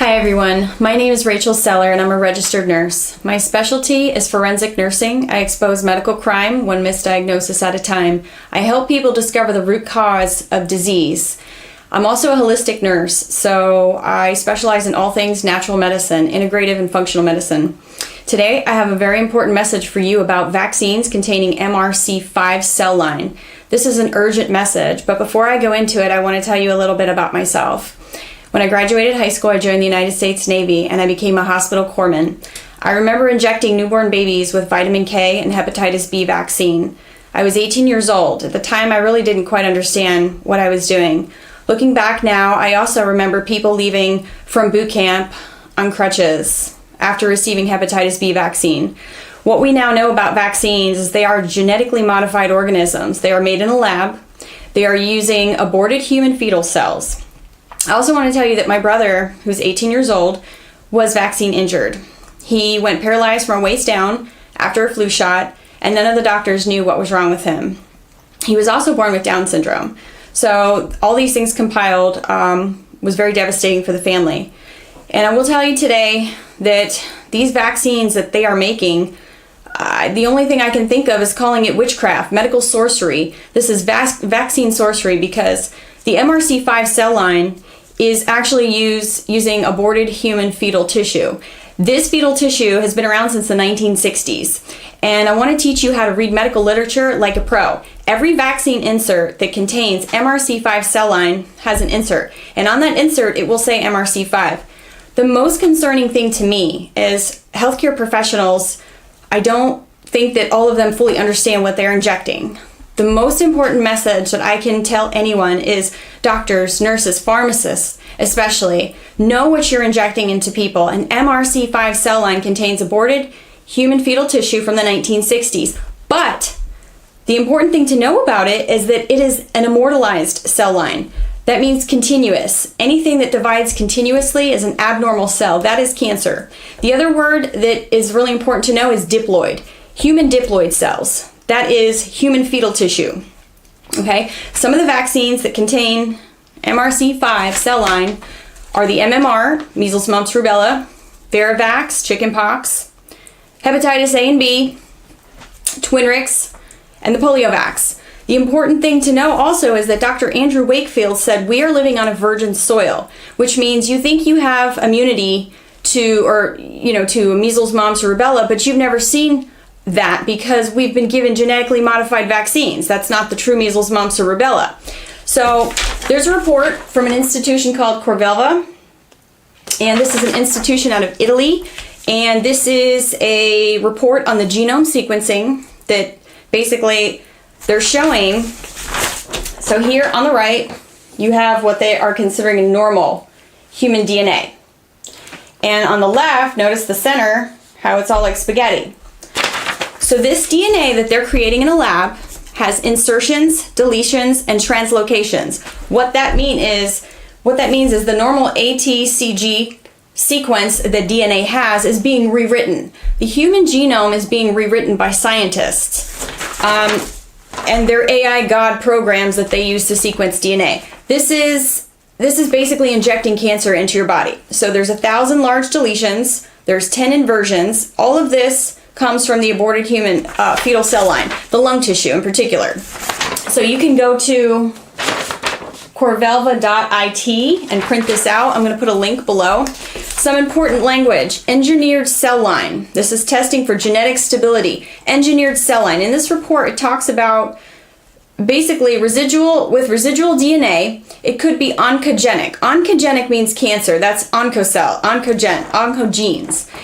Hi everyone, my name is Rachel Seller and I'm a registered nurse. My specialty is forensic nursing. I expose medical crime one misdiagnosis at a time. I help people discover the root cause of disease. I'm also a holistic nurse, so I specialize in all things natural medicine, integrative and functional medicine. Today I have a very important message for you about vaccines containing MRC-5 cell line. This is an urgent message, but before I go into it, I want to tell you a little bit about myself. When I graduated high school, I joined the United States Navy and I became a hospital corpsman. I remember injecting newborn babies with vitamin K and hepatitis B vaccine. I was 18 years old. At the time, I really didn't quite understand what I was doing. Looking back now, I also remember people leaving from boot camp on crutches after receiving hepatitis B vaccine. What we now know about vaccines is they are genetically modified organisms. They are made in a lab. They are using aborted human fetal cells. I also want to tell you that my brother, who's 18 years old, was vaccine injured. He went paralyzed from waist down after a flu shot, and none of the doctors knew what was wrong with him. He was also born with Down syndrome. So all these things compiled was very devastating for the family. And I will tell you today that these vaccines that they are making, the only thing I can think of is calling it witchcraft, medical sorcery. This is vaccine sorcery because the MRC-5 cell line is actually using aborted human fetal tissue. This fetal tissue has been around since the 1960s, and I want to teach you how to read medical literature like a pro. Every vaccine insert that contains MRC-5 cell line has an insert, and on that insert it will say MRC-5. The most concerning thing to me is healthcare professionals, I don't think that all of them fully understand what they're injecting. The most important message that I can tell anyone is doctors, nurses, pharmacists especially, know what you're injecting into people. An MRC-5 cell line contains aborted human fetal tissue from the 1960s. But the important thing to know about it is that it is an immortalized cell line. That means continuous. Anything that divides continuously is an abnormal cell. That is cancer. The other word that is really important to know is diploid. Human diploid cells. That is human fetal tissue. Okay, some of the vaccines that contain MRC-5 cell line are the MMR, measles, mumps, rubella, Varavax, chickenpox, hepatitis A and B, Twinrix, and the poliovax. The important thing to know also is that Dr. Andrew Wakefield said we are living on a virgin soil, which means you think you have immunity to measles, mumps, or rubella, but you've never seen that because we've been given genetically modified vaccines. That's not the true measles, mumps, or rubella. So there's a report from an institution called Corvelva, and this is an institution out of Italy, and this is a report on the genome sequencing that basically they're showing. So here on the right, you have what they are considering normal human DNA. And on the left, notice the center, how it's all like spaghetti. So this DNA that they're creating in a lab has insertions, deletions, and translocations. What that means is the normal ATCG sequence that DNA has is being rewritten. The human genome is being rewritten by scientists and their AI God programs that they use to sequence DNA. This is basically injecting cancer into your body. So there's 1,000 large deletions, there's 10 inversions. All of this comes from the aborted human fetal cell line, the lung tissue in particular. So you can go to corvelva.it and print this out. I'm going to put a link below. Some important language. Engineered cell line. This is testing for genetic stability. Engineered cell line. In this report, it talks about basically residual DNA. It could be oncogenic. Oncogenic means cancer. That's oncogenes,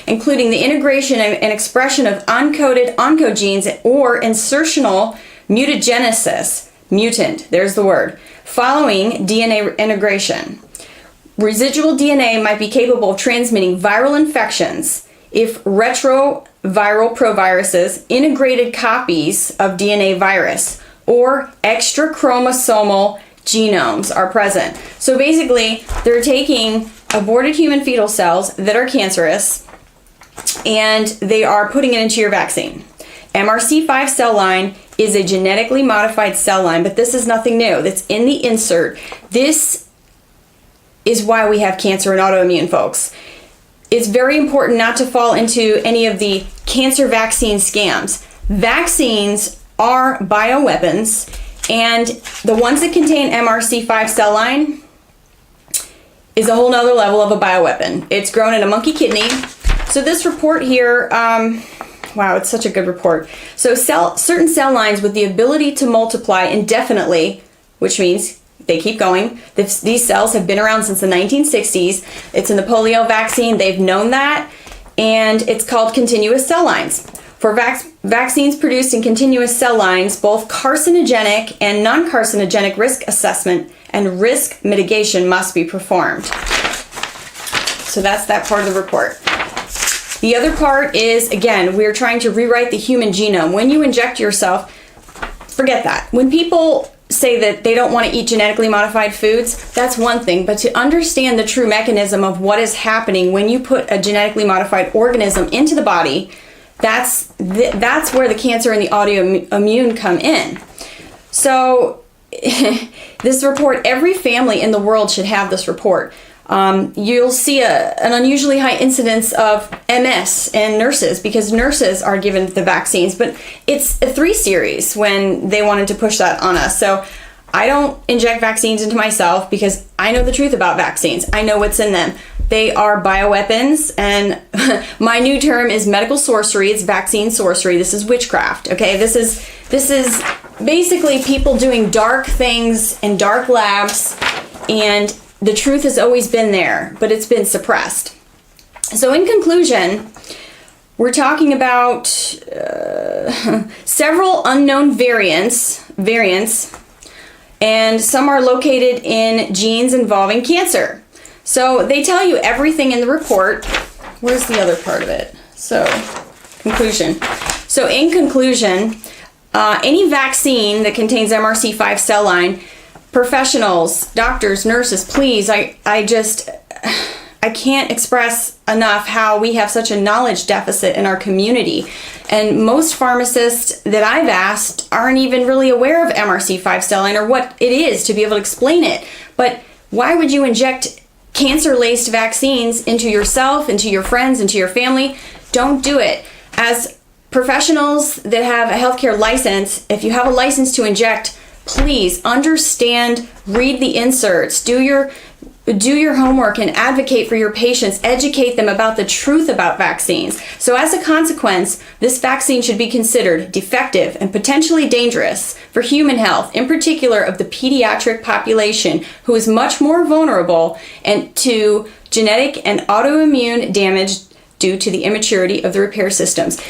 including the integration and expression of uncoded oncogenes or insertional mutagenesis, mutant, there's the word, following DNA integration. Residual DNA might be capable of transmitting viral infections if retroviral proviruses, integrated copies of DNA virus, or extra chromosomal genomes are present. So basically, they're taking aborted human fetal cells that are cancerous and they are putting it into your vaccine. MRC-5 cell line is a genetically modified cell line, but this is nothing new. That's in the insert. This is why we have cancer and autoimmune, folks. It's very important not to fall into any of the cancer vaccine scams. Vaccines are bioweapons, and the ones that contain MRC-5 cell line is a whole nother level of a bioweapon. It's grown in a monkey kidney. So this report here, wow, it's such a good report. So certain cell lines with the ability to multiply indefinitely, which means they keep going. These cells have been around since the 1960s. It's in the polio vaccine. They've known that. And it's called continuous cell lines. For vaccines produced in continuous cell lines, both carcinogenic and non-carcinogenic risk assessment and risk mitigation must be performed. So that's that part of the report. The other part is, again, we're trying to rewrite the human genome. When you inject yourself, forget that. When people say that they don't want to eat genetically modified foods, that's one thing. But to understand the true mechanism of what is happening when you put a genetically modified organism into the body, that's where the cancer and the autoimmune come in. So this report, every family in the world should have this report. You'll see an unusually high incidence of MS in nurses because nurses are given the vaccines, but it's a 3 series when they wanted to push that on us. So I don't inject vaccines into myself because I know the truth about vaccines. I know what's in them. They are bioweapons, and my new term is medical sorcery. It's vaccine sorcery. This is witchcraft. Okay, this is basically people doing dark things in dark labs, and the truth has always been there, but it's been suppressed. So in conclusion, we're talking about several unknown variants, and some are located in genes involving cancer. So they tell you everything in the report. Where's the other part of it? So, conclusion. So in conclusion, any vaccine that contains MRC-5 cell line, professionals, doctors, nurses, please, I can't express enough how we have such a knowledge deficit in our community. And most pharmacists that I've asked aren't even really aware of MRC-5 cell line or what it is to be able to explain it. But why would you inject cancer-laced vaccines into yourself, into your friends, into your family? Don't do it. As professionals that have a healthcare license, if you have a license to inject, please understand, read the inserts, do your homework and advocate for your patients, educate them about the truth about vaccines. So as a consequence, this vaccine should be considered defective and potentially dangerous for human health, in particular of the pediatric population, who is much more vulnerable and to genetic and autoimmune damage due to the immaturity of the repair systems.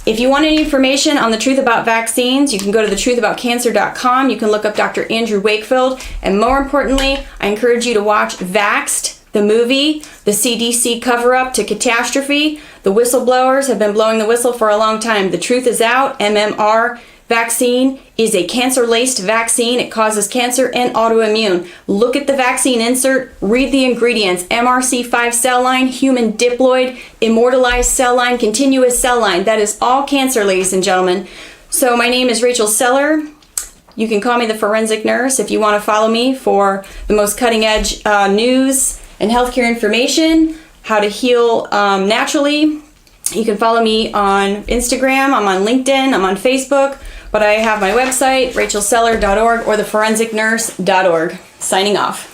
If you want any information on the truth about vaccines, you can go to thetruthaboutcancer.com. You can look up Dr. Andrew Wakefield. And more importantly, I encourage you to watch Vaxxed, the movie, the CDC cover-up to catastrophe. The whistleblowers have been blowing the whistle for a long time. The truth is out. MMR vaccine is a cancer-laced vaccine. It causes cancer and autoimmune. Look at the vaccine insert, read the ingredients. MRC-5 cell line, human diploid, immortalized cell line, continuous cell line. That is all cancer, ladies and gentlemen. So my name is Rachel Seller. You can call me the Forensic Nurse if you want to follow me for the most cutting-edge news and healthcare information, how to heal naturally. You can follow me on Instagram, I'm on LinkedIn, I'm on Facebook, but I have my website, rachelseller.org or theforensicnurse.org. Signing off.